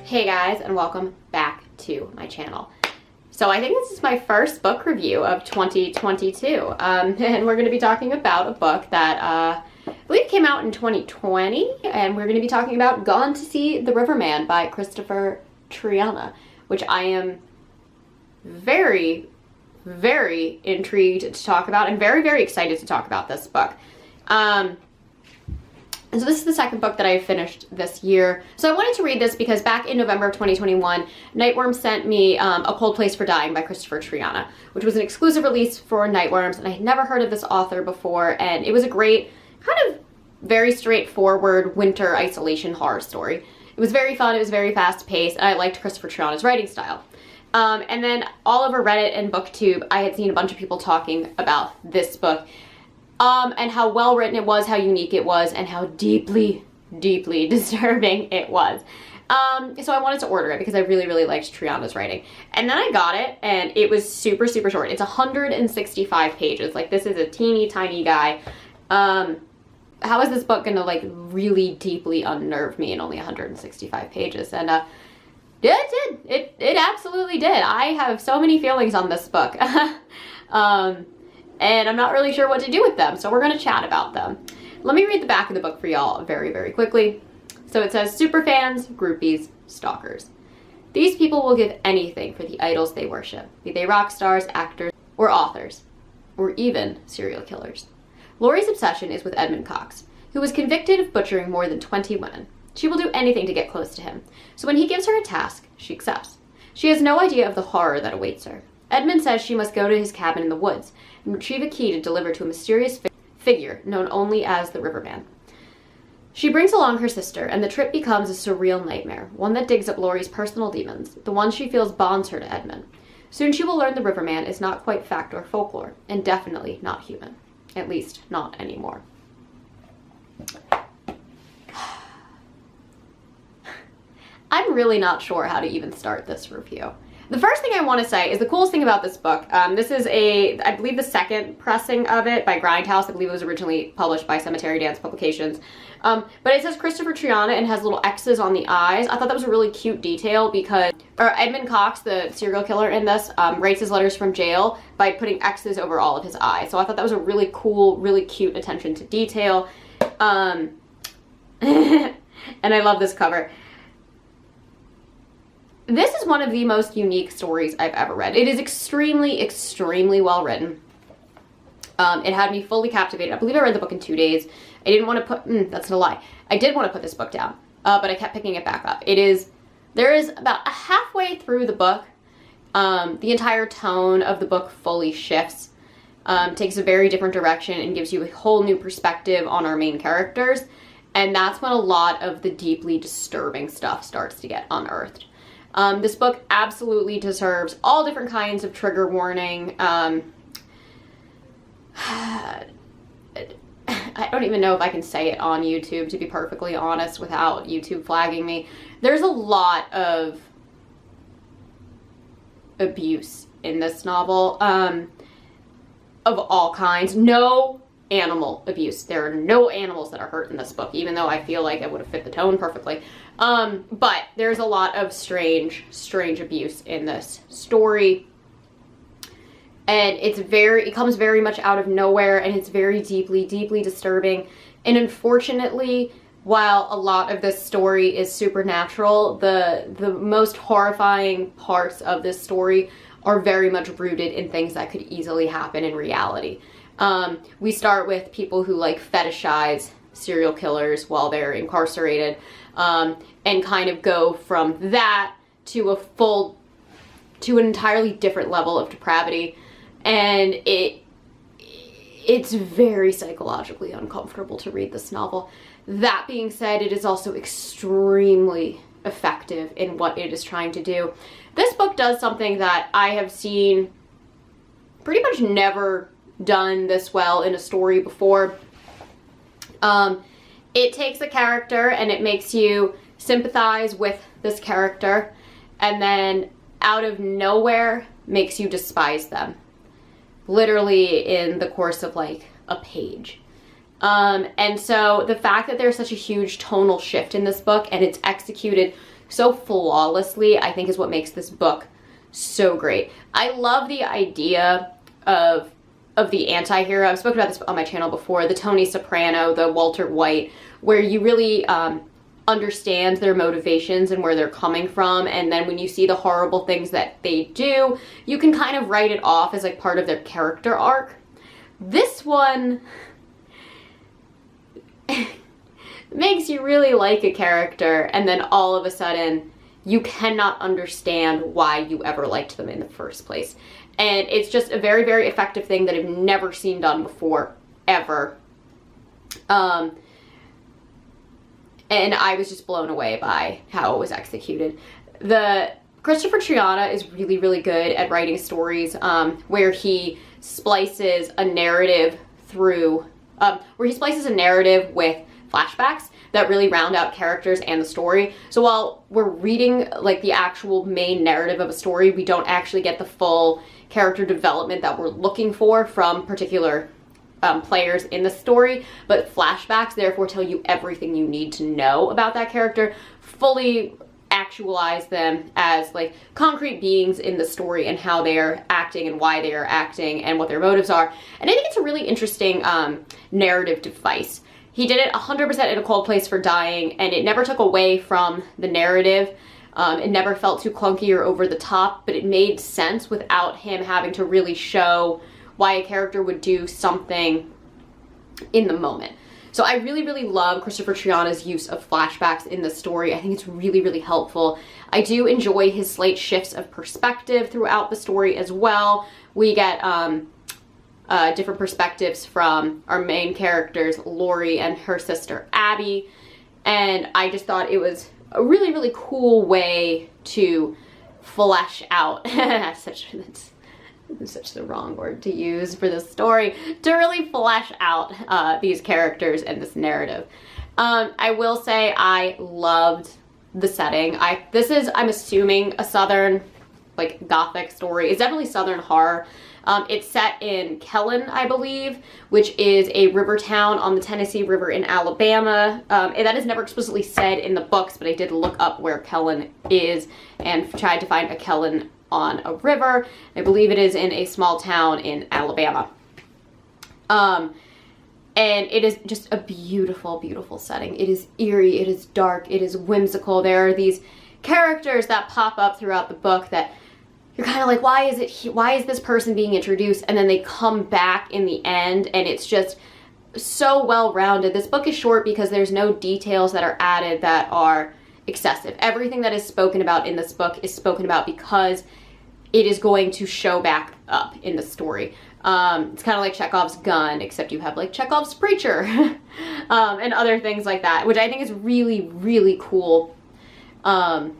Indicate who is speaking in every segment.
Speaker 1: Hey guys, and welcome back to my channel. So I think this is my first book review of 2022, and we're going to be talking about a book that I believe came out in 2020, and we're going to be talking about Gone to See the Riverman by Kristopher Triana, which I am very, very intrigued to talk about and very, very excited to talk about this book. And so this is the second book that I finished this year. So I wanted to read this because back in November of 2021, Nightworms sent me A Cold Place for Dying by Kristopher Triana, which was an exclusive release for Nightworms, and I had never heard of this author before, and it was a great, kind of very straightforward winter isolation horror story. It was very fun, it was very fast-paced, and I liked Kristopher Triana's writing style. And then all over Reddit and BookTube, I had seen a bunch of people talking about this book. And how well written it was, how unique it was, and how deeply, deeply disturbing it was. So I wanted to order it because I really, really liked Triana's writing. And then I got it, and it was super, super short. It's 165 pages. Like, this is a teeny tiny guy. How is this book gonna, like, really deeply unnerve me in only 165 pages? And, it did. It absolutely did. I have so many feelings on this book. And I'm not really sure what to do with them, so we're going to chat about them. Let me read the back of the book for y'all very, very quickly. So it says, superfans, groupies, stalkers. These people will give anything for the idols they worship, be they rock stars, actors, or authors, or even serial killers. Laurie's obsession is with Edmund Cox, who was convicted of butchering more than 20 women. She will do anything to get close to him, so when he gives her a task, she accepts. She has no idea of the horror that awaits her. Edmund says she must go to his cabin in the woods and retrieve a key to deliver to a mysterious figure known only as the Riverman. She brings along her sister, and the trip becomes a surreal nightmare, one that digs up Laurie's personal demons, the one she feels bonds her to Edmund. Soon she will learn the Riverman is not quite fact or folklore, and definitely not human. At least, not anymore. I'm really not sure how to even start this review. The first thing I want to say is the coolest thing about this book. This is I believe the second pressing of it by Grindhouse. I believe it was originally published by Cemetery Dance Publications. But it says Kristopher Triana and has little X's on the eyes. I thought that was a really cute detail because Edmund Cox, the serial killer in this, writes his letters from jail by putting X's over all of his eyes. So I thought that was a really cool, really cute attention to detail. And I love this cover. This is one of the most unique stories I've ever read. It is extremely, extremely well written. It had me fully captivated. I believe I read the book in 2 days. I didn't want to put, that's a lie. I did want to put this book down, but I kept picking it back up. There is about halfway through the book, the entire tone of the book fully shifts, takes a very different direction and gives you a whole new perspective on our main characters. And that's when a lot of the deeply disturbing stuff starts to get unearthed. This book absolutely deserves all different kinds of trigger warning. I don't even know if I can say it on YouTube, to be perfectly honest, without YouTube flagging me. There's a lot of abuse in this novel, of all kinds. No animal abuse. There are no animals that are hurt in this book, even though I feel like it would have fit the tone perfectly. But there's a lot of strange abuse in this story. And it comes very much out of nowhere, and it's very deeply, deeply disturbing. And unfortunately, while a lot of this story is supernatural, the most horrifying parts of this story are very much rooted in things that could easily happen in reality. We start with people who like fetishize serial killers while they're incarcerated, and kind of go from that to an entirely different level of depravity. And it's very psychologically uncomfortable to read this novel. That being said, it is also extremely effective in what it is trying to do. This book does something that I have seen pretty much never done this well in a story before. It takes a character and it makes you sympathize with this character, and then out of nowhere makes you despise them. Literally in the course of like a page. And so the fact that there's such a huge tonal shift in this book and it's executed so flawlessly, I think is what makes this book so great. I love the idea of the anti-hero. I've spoken about this on my channel before, the Tony Soprano, the Walter White, where you really understand their motivations and where they're coming from, and then when you see the horrible things that they do, you can kind of write it off as like part of their character arc. This one makes you really like a character, and then all of a sudden you cannot understand why you ever liked them in the first place. And it's just a very, very effective thing that I've never seen done before, ever. And I was just blown away by how it was executed. Kristopher Triana is really, really good at writing stories where he splices a narrative through, with flashbacks that really round out characters and the story. So while we're reading like the actual main narrative of a story, we don't actually get the full character development that we're looking for from particular players in the story, but flashbacks therefore tell you everything you need to know about that character, fully actualize them as like concrete beings in the story and how they are acting and why they are acting and what their motives are. And I think it's a really interesting narrative device. He did it 100% in A Cold Place for Dying, and it never took away from the narrative. It never felt too clunky or over the top, but it made sense without him having to really show why a character would do something in the moment. So I really, really love Kristopher Triana's use of flashbacks in the story. I think it's really, really helpful. I do enjoy his slight shifts of perspective throughout the story as well. We get different perspectives from our main characters, Lori and her sister, Abby. And I just thought it was a really, really cool way to flesh out, such the wrong word to use for this story, to really flesh out these characters and this narrative. I will say I loved the setting. I'm assuming a Southern, like, Gothic story. It's definitely Southern horror. It's set in Kellen, I believe, which is a river town on the Tennessee River in Alabama. And that is never explicitly said in the books, but I did look up where Kellen is and tried to find a Kellen on a river. I believe it is in a small town in Alabama. And it is just a beautiful, beautiful setting. It is eerie, it is dark, it is whimsical. There are these characters that pop up throughout the book that you're kind of like, why is this person being introduced? And then they come back in the end, and it's just so well-rounded. This book is short because there's no details that are added that are excessive. Everything that is spoken about in this book is spoken about because it is going to show back up in the story. It's kind of like Chekhov's gun, except you have like Chekhov's preacher and other things like that, which I think is really, really cool. And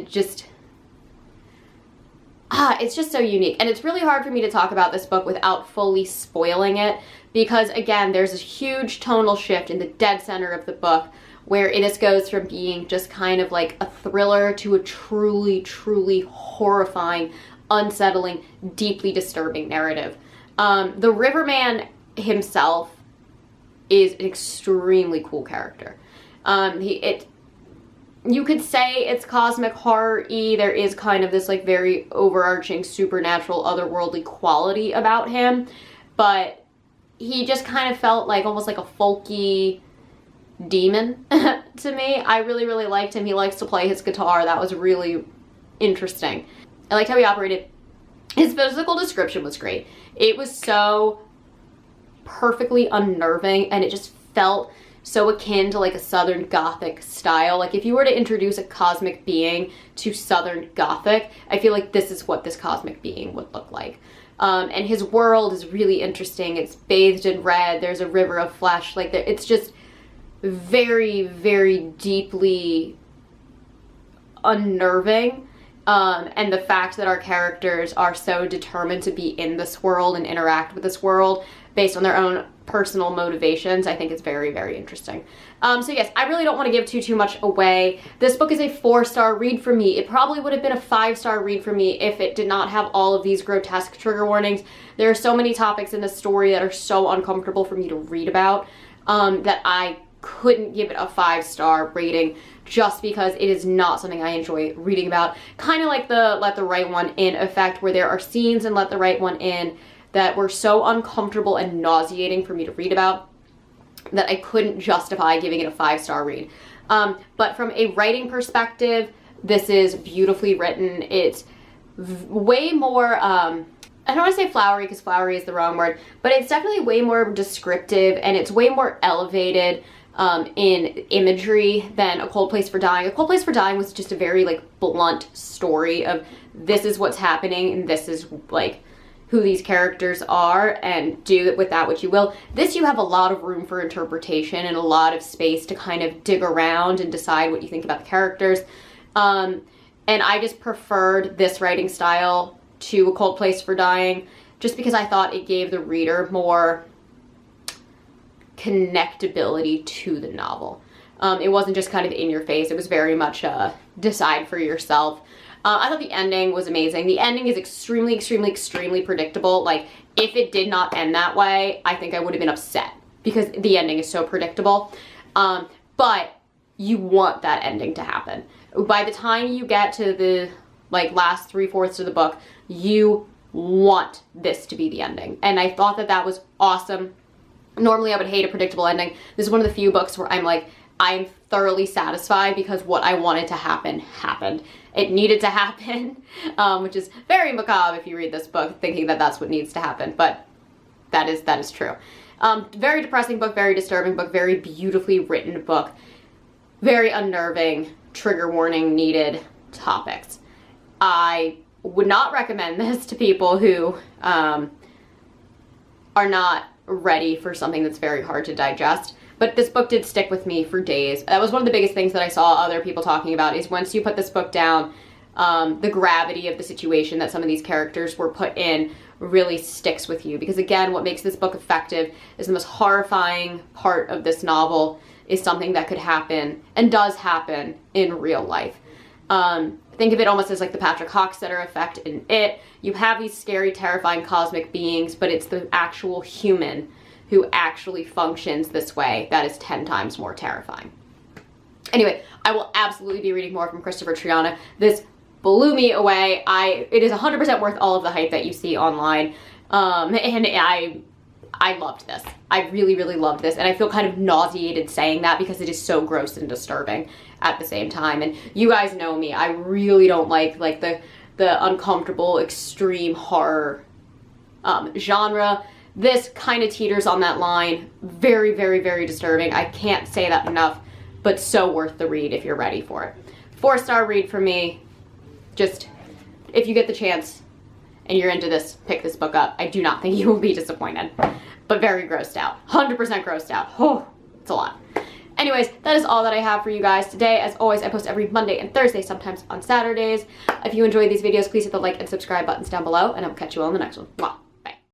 Speaker 1: just, it's just so unique. And it's really hard for me to talk about this book without fully spoiling it, because again, there's a huge tonal shift in the dead center of the book, where it just goes from being just kind of like a thriller to a truly, truly horrifying, unsettling, deeply disturbing narrative. The Riverman himself is an extremely cool character. You could say it's cosmic horror-y. There is kind of this like very overarching, supernatural, otherworldly quality about him, but he just kind of felt like almost like a folky demon to me. I really, really liked him. He likes to play his guitar. That was really interesting. I liked how he operated. His physical description was great. It was so perfectly unnerving, and it just felt so akin to like a Southern Gothic style. Like if you were to introduce a cosmic being to Southern Gothic, I feel like this is what this cosmic being would look like. And his world is really interesting. It's bathed in red. There's a river of flesh. Like it's just very, very deeply unnerving. And the fact that our characters are so determined to be in this world and interact with this world based on their own personal motivations, I think is very, very interesting. So yes, I really don't want to give too much away. This book is a 4-star read for me. It probably would have been a 5-star read for me if it did not have all of these grotesque trigger warnings. There are so many topics in this story that are so uncomfortable for me to read about, that I couldn't give it a 5-star rating just because it is not something I enjoy reading about. Kind of like the Let the Right One In effect, where there are scenes in Let the Right One In that were so uncomfortable and nauseating for me to read about that I couldn't justify giving it a 5-star read. But from a writing perspective, this is beautifully written. It's way more, I don't want to say flowery because flowery is the wrong word, but it's definitely way more descriptive, and it's way more elevated in imagery than A Cold Place for Dying. A Cold Place for Dying was just a very like blunt story of this is what's happening and this is like who these characters are, and do with that what you will. This, you have a lot of room for interpretation and a lot of space to kind of dig around and decide what you think about the characters. And I just preferred this writing style to A Cold Place for Dying just because I thought it gave the reader more connectability to the novel. It wasn't just kind of in your face. It was very much decide for yourself. I thought the ending was amazing. The ending is extremely, extremely, extremely predictable. Like, if it did not end that way, I think I would have been upset because the ending is so predictable. But you want that ending to happen. By the time you get to the like last 3/4 of the book, you want this to be the ending. And I thought that that was awesome. Normally I would hate a predictable ending. This is one of the few books where I'm like, I'm thoroughly satisfied because what I wanted to happen happened. It needed to happen, which is very macabre if you read this book thinking that that's what needs to happen, but that is true. Very depressing book, very disturbing book, very beautifully written book, very unnerving, trigger warning needed topics. I would not recommend this to people who are not ready for something that's very hard to digest. But this book did stick with me for days. That was one of the biggest things that I saw other people talking about, is once you put this book down, the gravity of the situation that some of these characters were put in really sticks with you. Because again, what makes this book effective is the most horrifying part of this novel is something that could happen and does happen in real life. Think of it almost as like the Patrick Hockstetter effect in It. You have these scary, terrifying cosmic beings, but it's the actual human who actually functions this way that is 10 times more terrifying. Anyway, I will absolutely be reading more from Kristopher Triana. This blew me away. It is 100% worth all of the hype that you see online. And I loved this. I really, really loved this. And I feel kind of nauseated saying that because it is so gross and disturbing at the same time. And you guys know me. I really don't like the uncomfortable, extreme horror genre. This kind of teeters on that line. Very, very, very disturbing. I can't say that enough, but so worth the read if you're ready for it. 4-star read for me. Just, if you get the chance and you're into this, pick this book up. I do not think you will be disappointed, but very grossed out. 100% grossed out. Oh, it's a lot. Anyways, that is all that I have for you guys today. As always, I post every Monday and Thursday, sometimes on Saturdays. If you enjoyed these videos, please hit the like and subscribe buttons down below, and I will catch you all in the next one. Mwah.